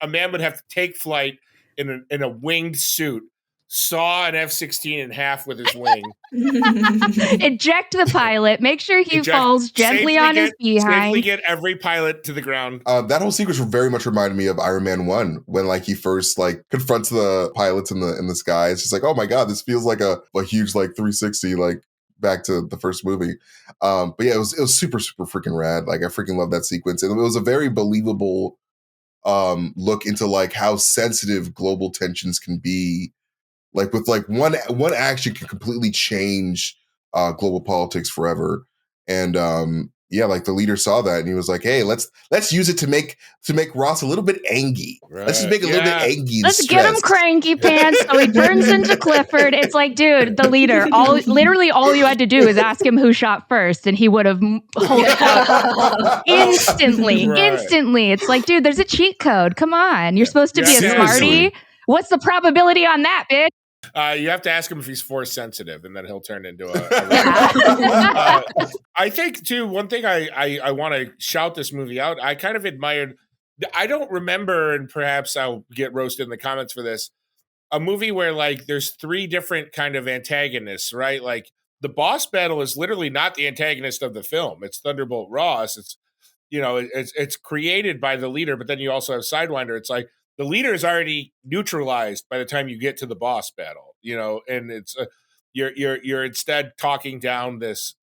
A man would have to take flight in a winged suit, saw an F-16 in half with his wing. Eject the pilot. Make sure he falls gently on his behind. Safely get every pilot to the ground. That whole sequence very much reminded me of Iron Man 1, when like he first like confronts the pilots in the sky. It's just like, oh my God, this feels like a huge like 360 like back to the first movie. But yeah, it was super, super freaking rad. Like, I freaking love that sequence. And it was a very believable look into like how sensitive global tensions can be. Like, with like one action can completely change global politics forever. And yeah, like the leader saw that and he was like, hey, let's use it to make Ross a little bit angry. Right. Let's just make it a little bit angry. Let's get him cranky pants so he turns into Clifford. It's like, dude, the leader, literally all you had to do is ask him who shot first and he would have instantly. It's like, dude, there's a cheat code. Come on. You're supposed to be a smarty. What's the probability on that, bitch? You have to ask him if he's force sensitive, and then he'll turn into a I think, too, one thing I want to shout this movie out. I kind of admired, I don't remember, and perhaps I'll get roasted in the comments for this, a movie where like there's three different kind of antagonists, right? Like, the boss battle is literally not the antagonist of the film. It's Thunderbolt Ross. It's, it's created by the leader, but then you also have Sidewinder. It's like, the leader is already neutralized by the time you get to the boss battle, and it's you're instead talking down this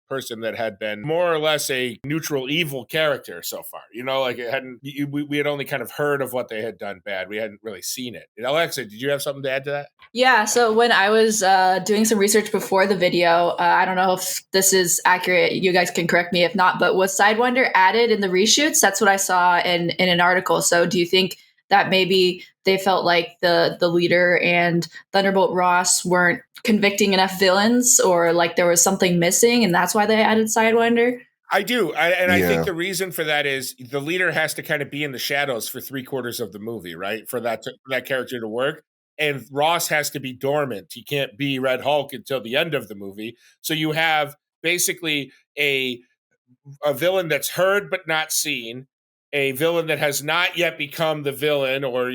person that had been more or less a neutral evil character so far. Like, it hadn't, we had only kind of heard of what they had done bad. We hadn't really seen it. Alexa, did you have something to add to that? Yeah. So when I was doing some research before the video, I don't know if this is accurate. You guys can correct me if not, but was Sidewinder added in the reshoots? That's what I saw in an article. So do you think that maybe they felt like the leader and Thunderbolt Ross weren't convicting enough villains, or like there was something missing, and that's why they added Sidewinder? I do. I think the reason for that is the leader has to kind of be in the shadows for 3/4 of the movie, right? For that character to work. And Ross has to be dormant. He can't be Red Hulk until the end of the movie. So you have basically a villain that's heard but not seen, a villain that has not yet become the villain, or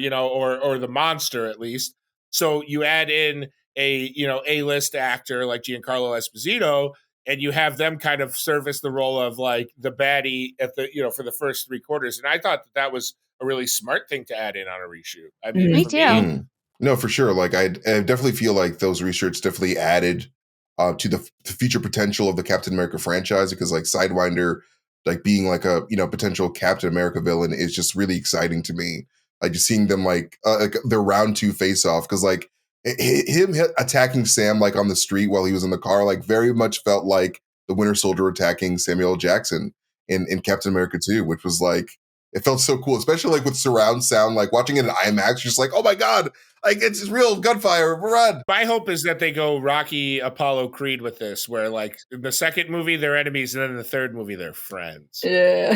the monster at least. So you add in a A-list actor like Giancarlo Esposito, and you have them kind of service the role of like the baddie at the for the first 3/4. And I thought that was a really smart thing to add in on a reshoot. I mean, me too. No, for sure. Like, I definitely feel like those reshoots definitely added to the future potential of the Captain America franchise, because like Sidewinder, like being like a potential Captain America villain, is just really exciting to me. Like, just seeing them like their round 2 face off, because like him attacking Sam like on the street while he was in the car, like very much felt like the Winter Soldier attacking Samuel L. Jackson in Captain America 2, which was like It felt so cool, especially like with surround sound, like watching it in IMAX, just like, oh my God, like it's real gunfire, run. My hope is that they go Rocky, Apollo, Creed with this, where like in the second movie they're enemies, and then in the third movie they're friends. Yeah.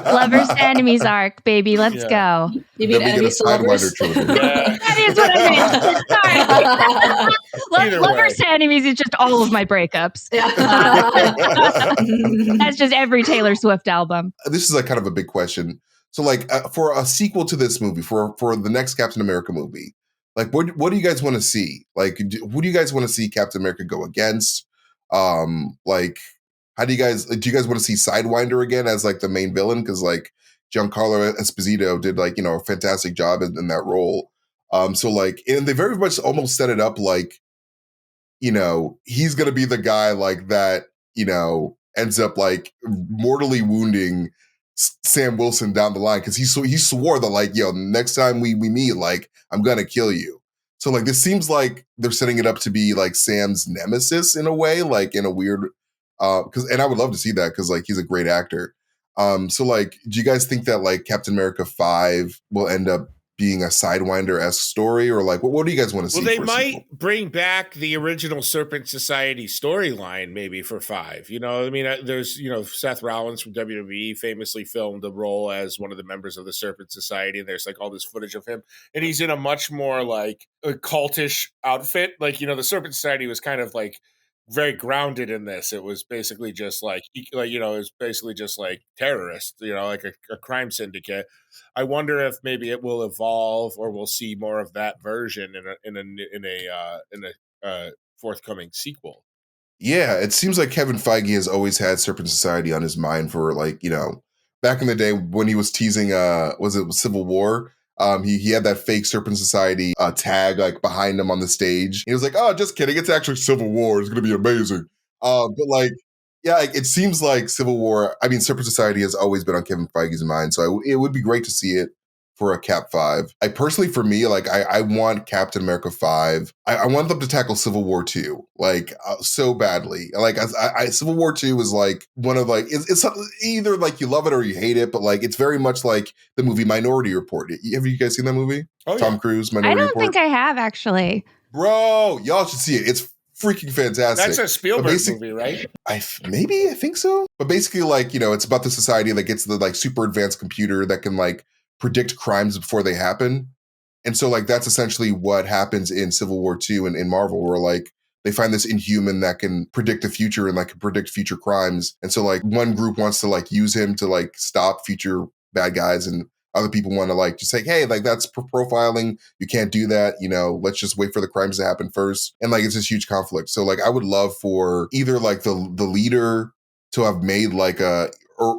Lovers to enemies arc, baby. Let's go. You mean enemies to lovers? That is what I meant. Sorry. Lovers to enemies is just all of my breakups. Yeah. That's just every Taylor Swift album. This is like kind of a big question. So like for a sequel to this movie, for the next Captain America movie, like what do you guys want to see? Like who do you guys want to see Captain America go against? Like how do you guys want to see Sidewinder again as like the main villain? Because like Giancarlo Esposito did like, a fantastic job in that role. So like, and they very much almost set it up like, he's gonna be the guy like that, ends up like mortally wounding Sam Wilson down the line because he swore that like, next time we meet, like I'm gonna kill you. So like this seems like they're setting it up to be like Sam's nemesis in a way, like in a weird and I would love to see that because like he's a great actor. So like, do you guys think that like Captain America 5 will end up being a Sidewinder-esque story, or like what do you guys want to see? Well, they might bring back the original Serpent Society storyline maybe for 5. There's Seth Rollins from WWE famously filmed a role as one of the members of the Serpent Society, and there's like all this footage of him, and he's in a much more like a cultish outfit. Like the Serpent Society was kind of like very grounded in this. It was basically just like it was basically just like terrorists, like a crime syndicate. I wonder if maybe it will evolve, or we'll see more of that version in a forthcoming sequel. Yeah, it seems like Kevin Feige has always had Serpent Society on his mind for like, back in the day when he was teasing was it Civil War? He had that fake Serpent Society tag like behind him on the stage. He was like, "Oh, just kidding. It's actually Civil War. It's going to be amazing." But like, yeah, it seems like Serpent Society has always been on Kevin Feige's mind. So it would be great to see it for a Cap 5. For me, like I want Captain America 5. I want them to tackle Civil War 2, like so badly. Like Civil War 2 is like one of like, it's either like you love it or you hate it, but like it's very much like the movie Minority Report. Have you guys seen that movie? Oh, Tom Cruise, Minority Report? I don't think I have actually. Bro, y'all should see it. It's freaking fantastic. That's a Spielberg movie, right? I think so. But basically, like, it's about the society that gets the like super advanced computer that can like predict crimes before they happen. And so like that's essentially what happens in Civil War 2 and in Marvel, where like they find this Inhuman that can predict the future and like predict future crimes. And so like one group wants to like use him to like stop future bad guys, and other people want to like just say, hey, like that's profiling. You can't do that. Let's just wait for the crimes to happen first. And like it's this huge conflict. So like I would love for either like the leader to have made like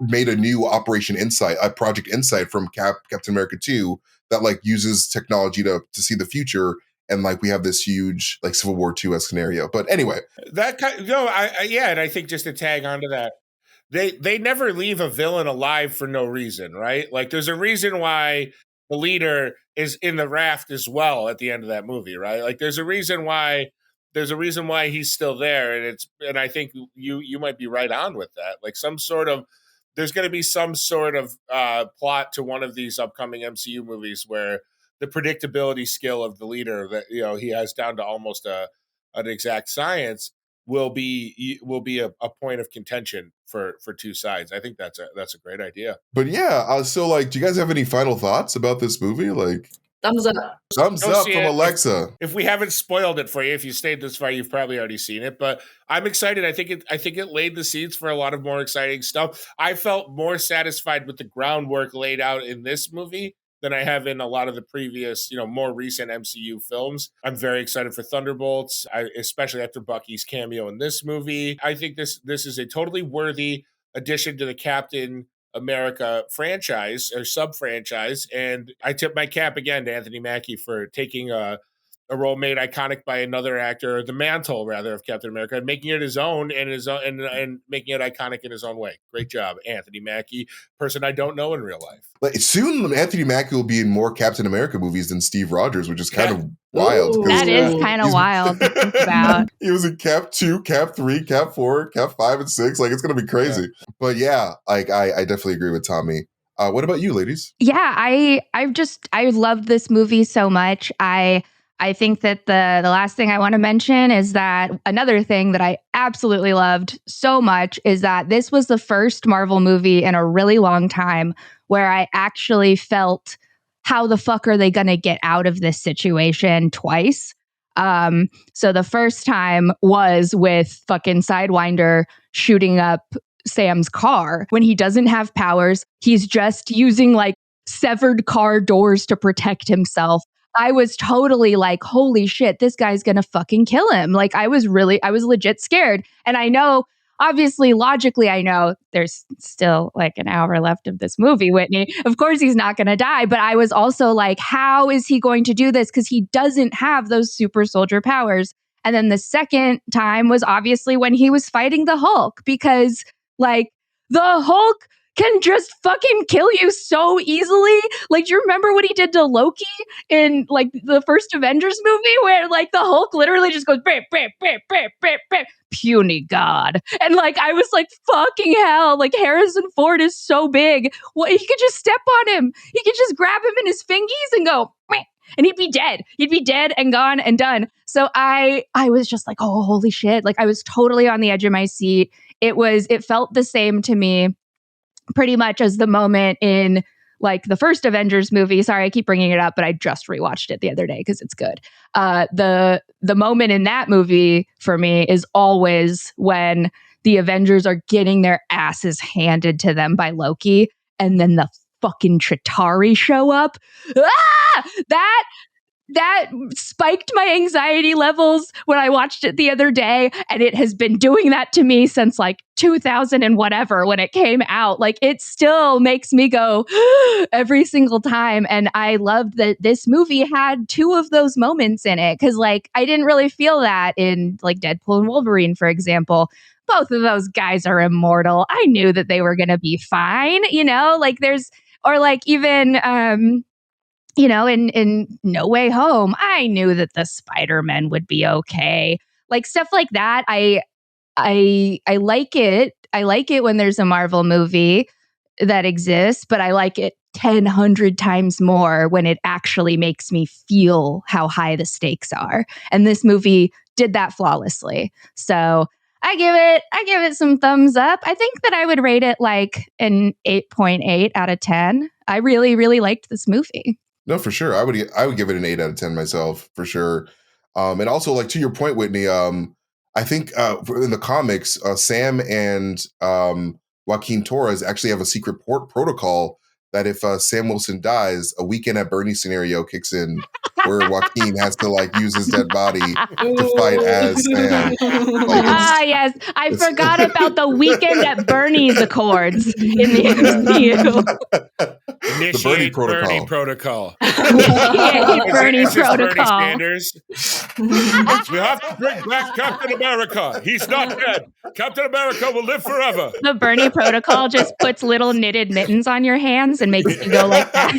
made a new Operation Insight, a Project Insight from Captain America 2 that like uses technology to see the future. And like we have this huge like Civil War 2 scenario. But anyway, and I think just to tag onto that, they never leave a villain alive for no reason, right? Like there's a reason why the leader is in the raft as well at the end of that movie, right? Like there's a reason why he's still there, and I think you might be right on with that. Like there's going to be some sort of plot to one of these upcoming MCU movies where the predictability skill of the leader that he has down to almost an exact science will be a point of contention for two sides. I think that's a great idea. But yeah, so like, do you guys have any final thoughts about this movie? Like, thumbs up. Thumbs up from Alexa. If we haven't spoiled it for you, if you stayed this far, you've probably already seen it. But I'm excited. I think it laid the seeds for a lot of more exciting stuff. I felt more satisfied with the groundwork laid out in this movie than I have in a lot of the previous, more recent MCU films. I'm very excited for Thunderbolts, especially after Bucky's cameo in this movie. I think this is a totally worthy addition to the Captain America franchise or sub-franchise, and I tip my cap again to Anthony Mackie for taking a role made iconic by another actor, the mantle rather of Captain America, and making it his own and making it iconic in his own way. Great job, Anthony Mackie, person I don't know in real life. Like, soon Anthony Mackie will be in more Captain America movies than Steve Rogers, which is kind of wild. That is kind of wild to think about. He was in Cap 2, Cap 3, Cap 4, Cap 5, and 6. Like, it's going to be crazy. Yeah. But yeah, like I definitely agree with Tommy. What about you, ladies? Yeah, I loved this movie so much. I think that the last thing I want to mention is that another thing that I absolutely loved so much is that this was the first Marvel movie in a really long time where I actually felt how the fuck are they going to get out of this situation twice. So the first time was with fucking Sidewinder shooting up Sam's car when he doesn't have powers. He's just using like severed car doors to protect himself. I was totally like, holy shit, this guy's gonna fucking kill him. Like, I was legit scared. And I know, obviously, logically, I know there's still like an hour left of this movie, Whitney. Of course, he's not gonna die. But I was also like, how is he going to do this? Because he doesn't have those super soldier powers. And then the second time was obviously when he was fighting the Hulk, because like the Hulk can just fucking kill you so easily. Like, do you remember what he did to Loki in like the first Avengers movie where like the Hulk literally just goes, bam, bam, bam, bam, bam, bam, puny god. And like, I was like, fucking hell, like Harrison Ford is so big. What, he could just step on him. He could just grab him in his fingies and go, meh, and he'd be dead. He'd be dead and gone and done. So I was just like, oh, holy shit. Like, I was totally on the edge of my seat. It felt the same to me pretty much as the moment in like the first Avengers movie. Sorry, I keep bringing it up, but I just rewatched it the other day because it's good. The moment in that movie for me is always when the Avengers are getting their asses handed to them by Loki, and then the fucking Chitauri show up. Ah! That spiked my anxiety levels when I watched it the other day, and it has been doing that to me since like 2000 and whatever when it came out. Like, it still makes me go every single time. And I loved that this movie had two of those moments in it, because like I didn't really feel that in like Deadpool and Wolverine, for example. Both of those guys are immortal. I knew that they were going to be fine, you know, like or like even you know, in No Way Home, I knew that the Spider-Men would be okay. Like stuff like that. I like it. I like it when there's a Marvel movie that exists, but I like it 100 times more when it actually makes me feel how high the stakes are. And this movie did that flawlessly. So I give it some thumbs up. I think that I would rate it like an 8.8 out of 10. I really, really liked this movie. No, for sure. I would give it an 8 out of 10 myself, for sure. And also, like, to your point, Whitney, I think in the comics, Sam and Joaquin Torres actually have a secret protocol that if Sam Wilson dies, a Weekend at Bernie scenario kicks in, where Joaquin has to like use his dead body to fight as Sam. Like, yes, I forgot about the Weekend at Bernie's Accords in the MCU. Initiate Bernie protocol. Initiate Bernie protocol. Bernie Sanders. We have to bring back Captain America. He's not dead. Captain America will live forever. The Bernie protocol just puts little knitted mittens on your hands and makes you go like that.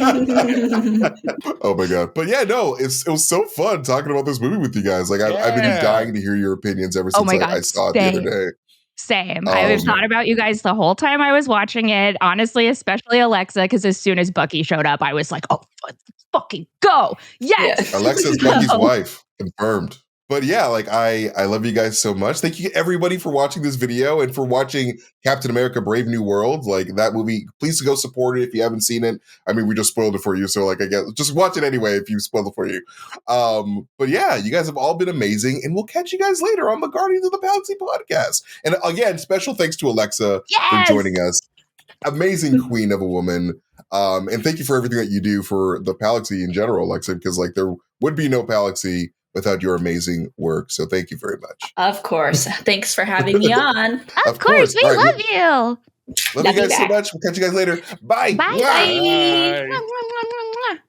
Oh my god! But yeah, no, it was so fun talking about this movie with you guys. Like, I've been dying to hear your opinions ever since I saw it the other day. Same. I thought about you guys the whole time I was watching it. Honestly, especially Alexa, because as soon as Bucky showed up, I was like, "Oh, fucking go! Yes!" Alexa's Bucky's wife, confirmed. But yeah, like I love you guys so much. Thank you everybody for watching this video and for watching Captain America: Brave New World. Like, that movie, please go support it if you haven't seen it. I mean, we just spoiled it for you, so like, I guess just watch it anyway if you spoiled it for you. But yeah, you guys have all been amazing, and we'll catch you guys later on the Guardians of the Galaxy podcast. And again, special thanks to Alexa for joining us. Amazing queen of a woman. And thank you for everything that you do for the Palaxy in general, Alexa, because like there would be no Palaxy without your amazing work. So thank you very much. Of course. Thanks for having me on. Of course. We love you. Love you guys so much. We'll catch you guys later. Bye. Bye. Bye.